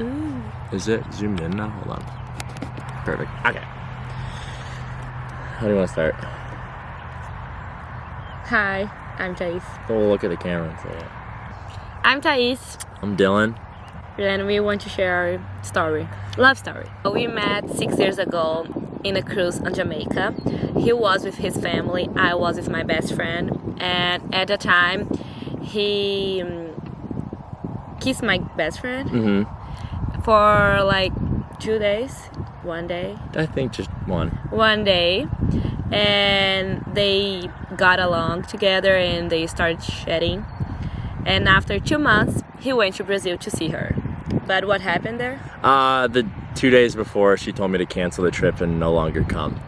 Ooh. Is it zoomed in now? Hold on. Perfect. Okay. How do you want to start? Hi, I'm Thais. We'll look at the camera and say it. I'm Thais, I'm Dylan. and we want to share our story, love story. We met 6 years ago in a cruise on Jamaica. He was with his family, I was with my best friend, and at the time, he kissed my best friend for like 2 days, 1 day. I think just one. 1 day, and they got along together and they started chatting. And after 2 months, he went to Brazil to see her. But what happened there? The 2 days before, she told me to cancel the trip and no longer come.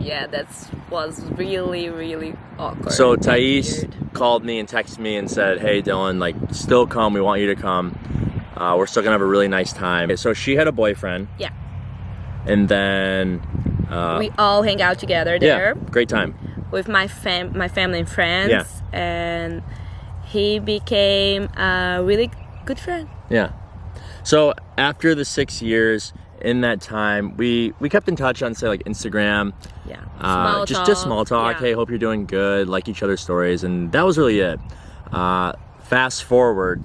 Yeah, that was really, really awkward. So Thais called me and texted me and said, "Hey Dylan, like, still come. We want you to come. We're still gonna have a really nice time." So she had a boyfriend. Yeah. And then We all hang out together there. Yeah, great time. With my family and friends. Yeah. And he became a really good friend. Yeah. So after the 6 years, in that time, we kept in touch on, say, like, Instagram. Yeah. Small just talk. small talk. Yeah. Hey, hope you're doing good. Like each other's stories, and that was really it. Fast forward,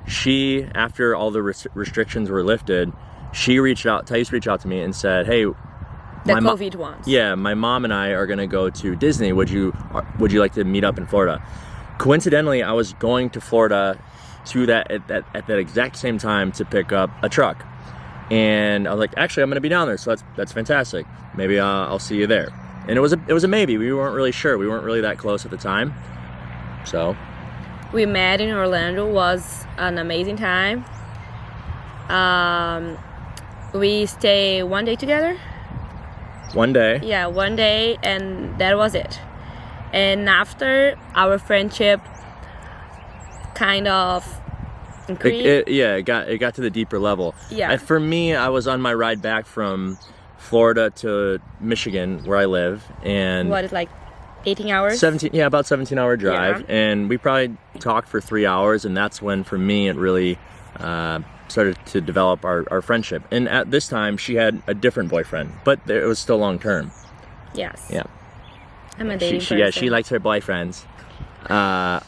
she, after all the restrictions were lifted, Thais reached out to me and said, "Hey, The COVID ones. yeah, my mom and I are gonna go to Disney. Would you like to meet up in Florida?" Coincidentally, I was going to Florida to at that exact same time to pick up a truck, and I was like, "Actually, I'm gonna be down there, so that's fantastic. Maybe I'll see you there." And it was a maybe. We weren't really sure. We weren't really that close at the time, so We met in Orlando. Was an amazing time. We stayed 1 day together. one day. Yeah, 1 day, and that was it. And after, our friendship kind of increased. It got to the deeper level. Yeah. And for me, I was on my ride back from Florida to Michigan, where I live, and What is like 18 hours? about 17-hour drive, Yeah. and we probably talked for 3 hours, and that's when, for me, it really started to develop our friendship. And at this time, she had a different boyfriend, but it was still long term. Yes. Yeah. I'm a dating person. Yeah, she likes her boyfriends.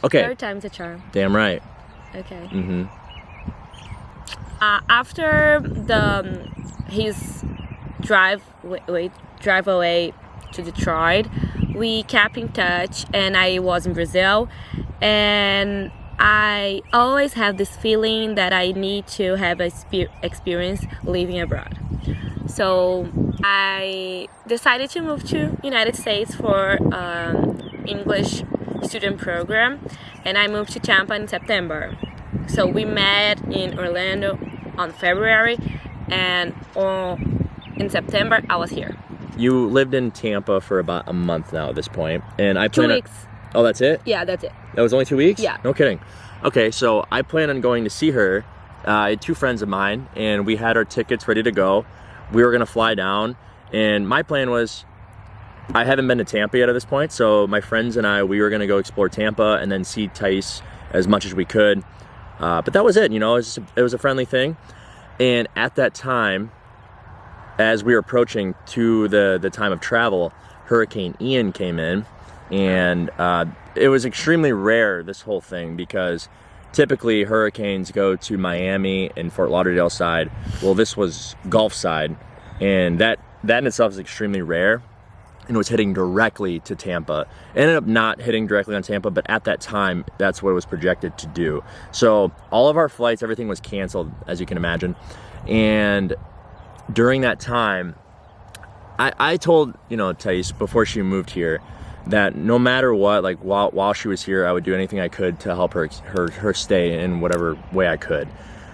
Okay. Third time's a charm. Damn right. Okay. Mm-hmm. After his drive away to Detroit, we kept in touch, and I was in Brazil, and I always have this feeling that I need to have a experience living abroad. So I decided to move to United States for English student program, and I moved to Tampa in September. So we met in Orlando on February, and in September I was here. You lived in Tampa for about a month now at this point, and I 2 plan weeks. Oh, that's it? Yeah, that's it. That was only 2 weeks? Yeah. No kidding. Okay, so I plan on going to see her. I had 2 friends of mine, and we had our tickets ready to go. We were gonna fly down, and my plan was, I haven't been to Tampa yet at this point, so my friends and we were gonna go explore Tampa and then see Thais as much as we could. But that was it, it was a friendly thing. And at that time, as we were approaching to the time of travel, Hurricane Ian came in, and it was extremely rare, this whole thing, because typically hurricanes go to Miami and Fort Lauderdale side. Well, this was Gulf side, and that in itself is extremely rare, and was hitting directly to Tampa. It ended up not hitting directly on Tampa, but at that time, that's what it was projected to do. So all of our flights, everything was canceled, as you can imagine. And during that time, I told, Thais, before she moved here, that no matter what, like while she was here, I would do anything I could to help her stay in whatever way I could.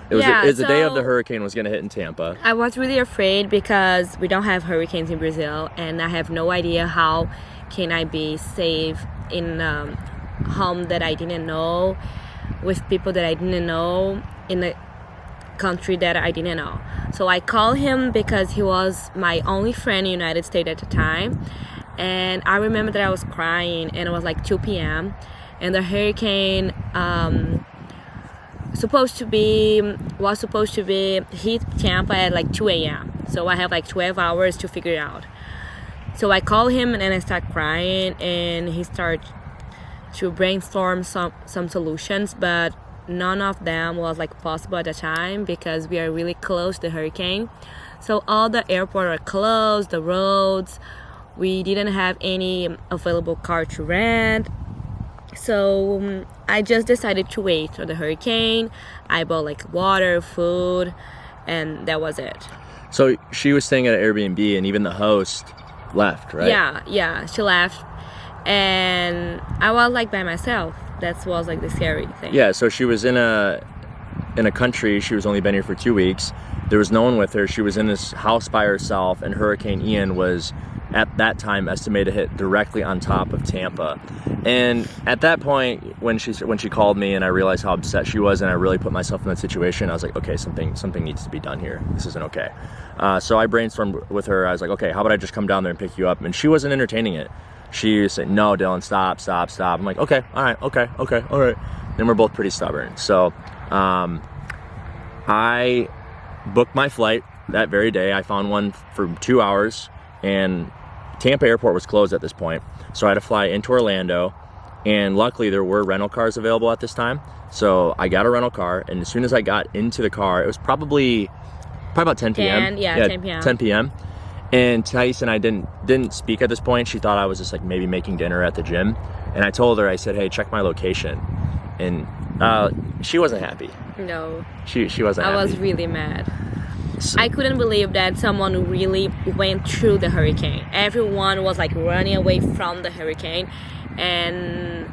It was the day of the hurricane was gonna hit in Tampa. I was really afraid because we don't have hurricanes in Brazil, and I have no idea how can I be safe in a home that I didn't know, with people that I didn't know, in a country that I didn't know. So I called him because he was my only friend in the United States at the time. And I remember that I was crying, and it was like 2 p.m. and the hurricane supposed to be hit Tampa at like 2 a.m. So I have like 12 hours to figure it out. So I call him and I start crying, and he started to brainstorm some solutions, but none of them was like possible at the time because we are really close to the hurricane. So all the airports are closed, the roads. We didn't have any available car to rent. So I just decided to wait for the hurricane. I bought like water, food, and that was it. So she was staying at an Airbnb, and even the host left, right? Yeah, she left, and I was like by myself. That was like the scary thing. Yeah, so she was in a country. She was only been here for 2 weeks. There was no one with her. She was in this house by herself, and Hurricane Ian was at that time estimated to hit directly on top of Tampa. And at that point, when she called me and I realized how upset she was, and I really put myself in that situation, I was like, okay, something needs to be done here. This isn't okay. So I brainstormed with her. I was like, okay, how about I just come down there and pick you up? And she wasn't entertaining it. She said, no, Dylan, stop. I'm like, okay, all right, all right. And we're both pretty stubborn. So I booked my flight that very day. I found one for 2 hours, and Tampa airport was closed at this point. So I had to fly into Orlando, and luckily there were rental cars available at this time. So I got a rental car, and as soon as I got into the car, it was probably about 10 p.m. 10 p.m. 10 p.m. And Thais and I didn't speak at this point. She thought I was just like maybe making dinner at the gym. And I told her, I said, hey, check my location. And she wasn't happy. No. She wasn't happy. I was really mad. I couldn't believe that someone really went through the hurricane. Everyone was like running away from the hurricane. And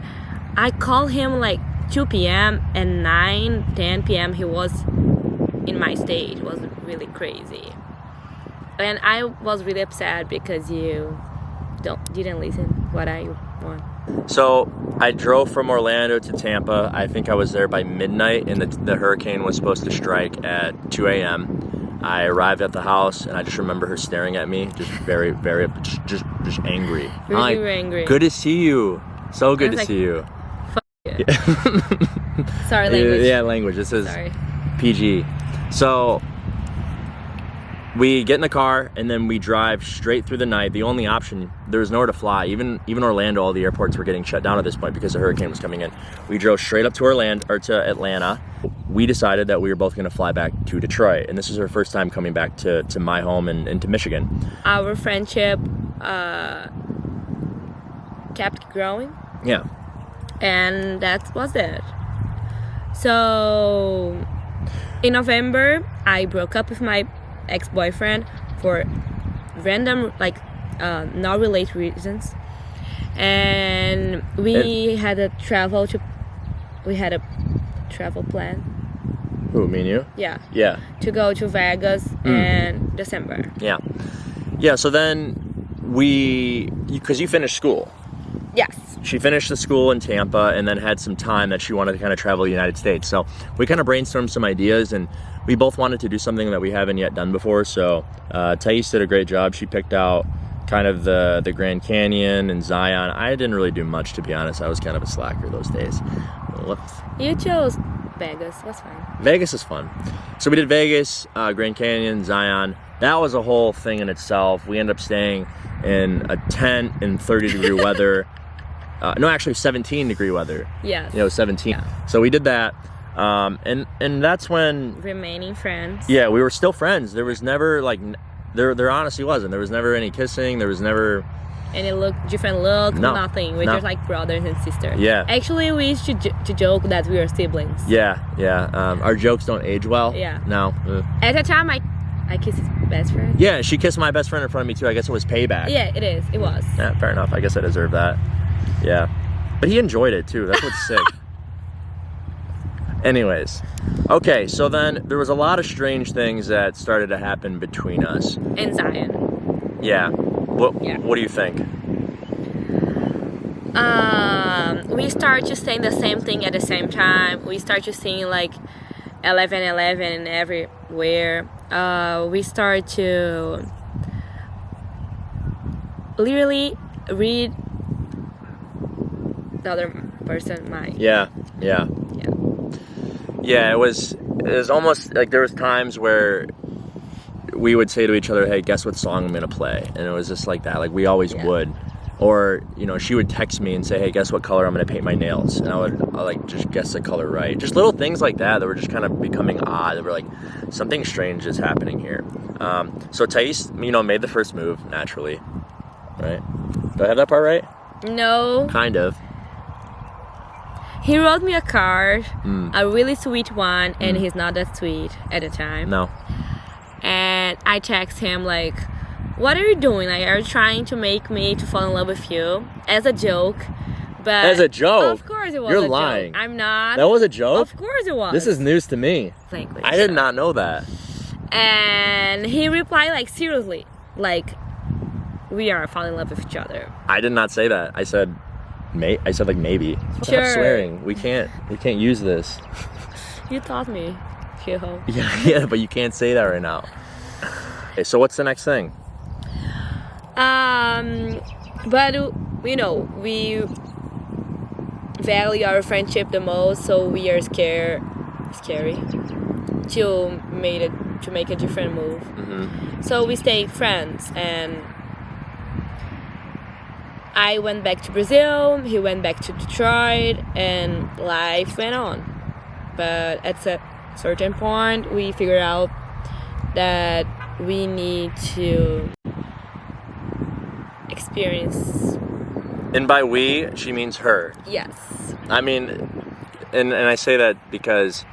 I called him like 2 p.m. and 10 p.m. he was in my state. It was really crazy. And I was really upset because you didn't listen what I want. So I drove from Orlando to Tampa. I think I was there by midnight, and the hurricane was supposed to strike at 2 a.m. I arrived at the house, and I just remember her staring at me, just very, very, just angry. Really angry. Good to see you. So good to like, see you. Fuck you. Sorry, language. Yeah, language. This is Sorry. PG. So we get in the car, and then we drive straight through the night. The only option, there was nowhere to fly. Even Orlando, all the airports were getting shut down at this point because the hurricane was coming in. We drove straight up to Atlanta. We decided that we were both going to fly back to Detroit, and this is our first time coming back to my home and to Michigan. Our friendship kept growing. Yeah. And that was it. So in November, I broke up with my ex-boyfriend for random, like, not related reasons. And we had a travel plan. Who, me and you? Yeah. Yeah. To go to Vegas in December. Yeah. Yeah, so then because you finished school. Yes. She finished the school in Tampa and then had some time that she wanted to kind of travel the United States. So we kind of brainstormed some ideas, and we both wanted to do something that we haven't yet done before. So Thais did a great job. She picked out kind of the Grand Canyon and Zion. I didn't really do much, to be honest. I was kind of a slacker those days. Whoops. You chose Vegas. That's fine. Vegas is fun. So we did Vegas, Grand Canyon, Zion. That was a whole thing in itself. We ended up staying in a tent in 30-degree weather. No, actually 17-degree weather. Yes. 17. Yeah. So we did that. And that's when... Remaining friends. Yeah, we were still friends. There was never, like... There honestly wasn't. There was never any kissing. There was never... Any different looks, no, nothing. We're just like brothers and sisters. Yeah. Actually, we used to joke that we are siblings. Yeah. Our jokes don't age well. Yeah. No. At the time, I kissed his best friend. Yeah, she kissed my best friend in front of me too. I guess it was payback. Yeah, it is. It was. Yeah, fair enough. I guess I deserve that. Yeah. But he enjoyed it too. That's what's sick. Anyways. Okay, so then there was a lot of strange things that started to happen between us. And Zion. Yeah. What do you think? We start just saying the same thing at the same time. We start just seeing like 11:11 everywhere. We start to literally read the other person's mind. Yeah. Yeah, it was almost like there was times where we would say to each other, hey, guess what song I'm gonna play? And it was just like that, like we always would. Or, you know, she would text me and say, hey, guess what color I'm gonna paint my nails? And I like just guess the color right. Just little things like that were just kind of becoming odd. They were like, something strange is happening here. So Thais, you know, made the first move naturally, right? Do I have that part right? No. Kind of. He wrote me a card, a really sweet one, and he's not that sweet at the time. No. And I text him like, what are you doing? Like, are you trying to make me to fall in love with you? As a joke. But as a joke? Of course it was. You're a lying. Joke. I'm not. That was a joke? Of course it was. This is news to me. Language. I did not know that. And he replied like, seriously, like, we are falling in love with each other. I did not say that. I said like maybe. Sure. Stop swearing. We can't use this. You taught me, Hugh. Yeah, but you can't say that right now. Okay, so what's the next thing? But you know, we value our friendship the most, so we are scary to make a different move. So we stay friends, and I went back to Brazil, he went back to Detroit, and life went on. But at a certain point, we figured out that we need to experience. And by we, she means her. Yes. I mean, and I say that because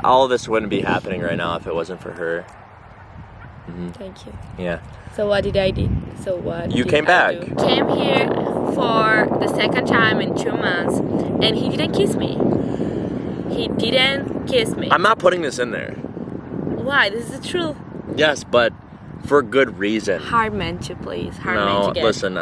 all of this wouldn't be happening right now if it wasn't for her. Thank you. Yeah. So what did I do? So what? You did came I back. do? Came here for the second time in 2 months, and he didn't kiss me. He didn't kiss me. I'm not putting this in there. Why? This is the truth. Yes, but for good reason. Hard man to please. Hard No, man to get. listen,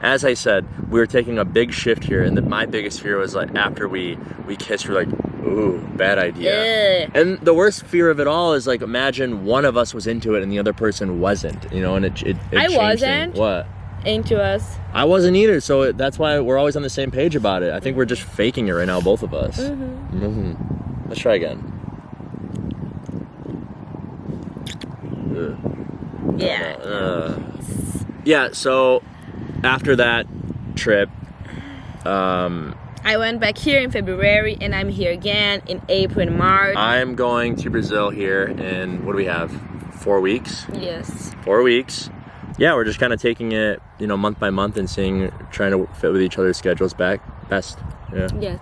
as I said, we were taking a big shift here, and my biggest fear was like after we kissed, we're like, ooh, bad idea. Ugh. And the worst fear of it all is like, imagine one of us was into it and the other person wasn't, you know, and it I changed wasn't. things. What? Into us. I wasn't either, so that's why we're always on the same page about it. I think we're just faking it right now, both of us. Let's try again. Yeah. Yeah, so after that trip, I went back here in February, and I'm here again in April and March. I'm going to Brazil here in, what do we have, 4 weeks? Yes. 4 weeks. Yeah, we're just kind of taking it, you know, month by month and trying to fit with each other's schedules best. Yeah. Yes.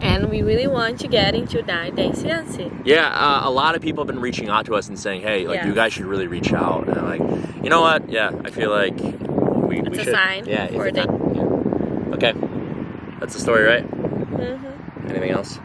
And we really want to get into 9-day fiancé. Yeah, a lot of people have been reaching out to us and saying, hey, like, you guys should really reach out. And I'm like, you know what? Yeah, I feel like we It's should. a sign Yeah, for it's the... Yeah. Okay. That's the story, right? Anything else?